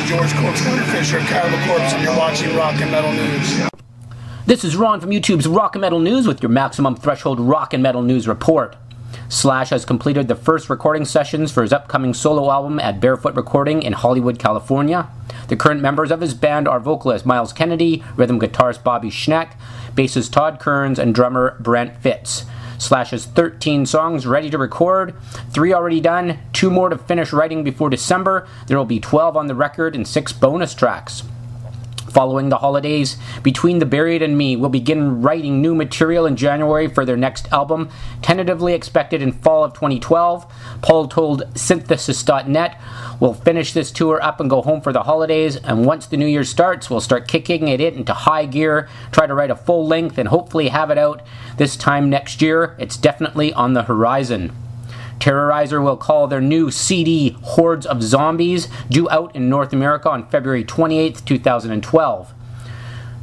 George Corpse, Carter Fisher, Kyle the Corpse, and you're watching Rock and Metal News. This is Ron from YouTube's Rock and Metal News with your Maximum Threshold Rock and Metal News report. Slash has completed the first recording sessions for his upcoming solo album at Barefoot Recording in Hollywood, California. The current members of his band are vocalist Myles Kennedy, rhythm guitarist Bobby Schneck, bassist Todd Kerns, and drummer Brent Fitz. Slash has 13 songs ready to record, 3 already done, 2 more to finish writing before December. There will be 12 on the record and 6 bonus tracks. Following the holidays, Between the Buried and Me will begin writing new material in January for their next album, tentatively expected in fall of 2012. Paul told Synthesis.net, "We'll finish this tour up and go home for the holidays, and once the new year starts, we'll start kicking it into high gear, try to write a full length, and hopefully have it out this time next year. It's definitely on the horizon." Terrorizer will call their new CD Hordes of Zombies, due out in North America on February 28, 2012.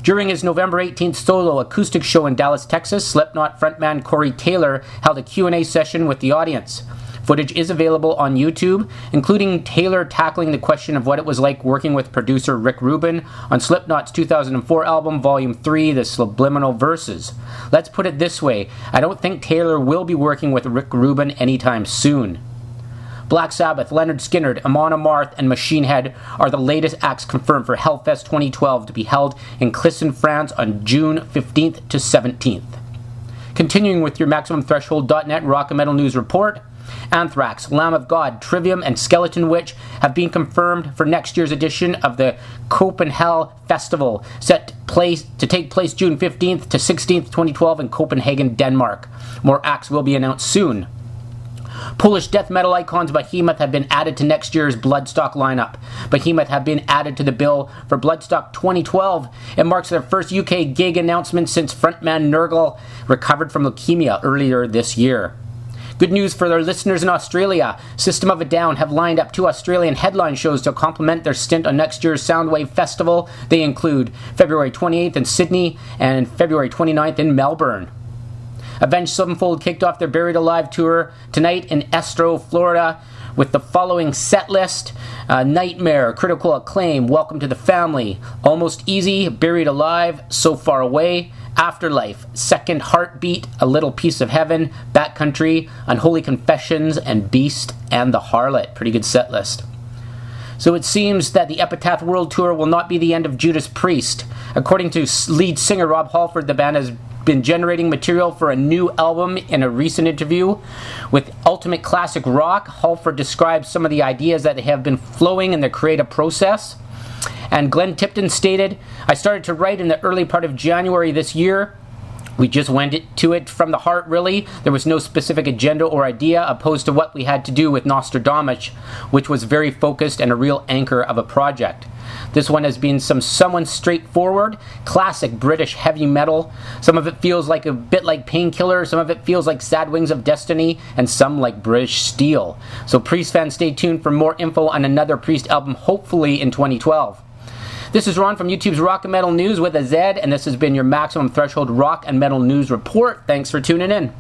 During his November 18th solo acoustic show in Dallas, Texas, SLIPKNOT frontman Corey Taylor held a Q&A session with the audience. Footage is available on YouTube, including Taylor tackling the question of what it was like working with producer Rick Rubin on Slipknot's 2004 album, Volume 3, The Subliminal Verses. Let's put it this way, I don't think Taylor will be working with Rick Rubin anytime soon. Black Sabbath, Leonard Skinner, Amon Amarth, and Machine Head are the latest acts confirmed for Hellfest 2012 to be held in Clisson, France on June 15th to 17th. Continuing with your MaximumThreshold.net Rock and Metal News report, Anthrax, Lamb of God, Trivium, and Skeleton Witch have been confirmed for next year's edition of the Copenhagen Festival, set to take place June 15th to 16th, 2012 in Copenhagen, Denmark. More acts will be announced soon. Polish death metal icons Behemoth have been added to next year's Bloodstock lineup. Behemoth have been added to the bill for Bloodstock 2012. It marks their first UK gig announcement since frontman Nurgle recovered from leukemia earlier this year. Good news for their listeners in Australia. System of a Down have lined up 2 Australian headline shows to complement their stint on next year's Soundwave Festival. They include February 28th in Sydney and February 29th in Melbourne. Avenged Sevenfold kicked off their Buried Alive tour tonight in Estro, Florida, with the following set list. Nightmare, Critical Acclaim, Welcome to the Family, Almost Easy, Buried Alive, So Far Away, Afterlife, Second Heartbeat, A Little Piece of Heaven, Backcountry, Unholy Confessions, and Beast and the Harlot. Pretty good set list. So it seems that the Epitaph World Tour will not be the end of Judas Priest. According to lead singer Rob Halford, the band has been generating material for a new album. In a recent interview with Ultimate Classic Rock, Halford describes some of the ideas that have been flowing in the creative process. And Glenn Tipton stated, "I started to write in the early part of January this year. We just went to it from the heart, really. There was no specific agenda or idea opposed to what we had to do with Nostradamus, which was very focused and a real anchor of a project. This one has been somewhat straightforward, classic British heavy metal. Some of it feels like a bit like Painkiller, some of it feels like Sad Wings of Destiny, and some like British Steel." So Priest fans, stay tuned for more info on another Priest album, hopefully in 2012. This is Ron from YouTube's Rock and Metal News with a Z, and this has been your Maximum Threshold Rock and Metal News report. Thanks for tuning in.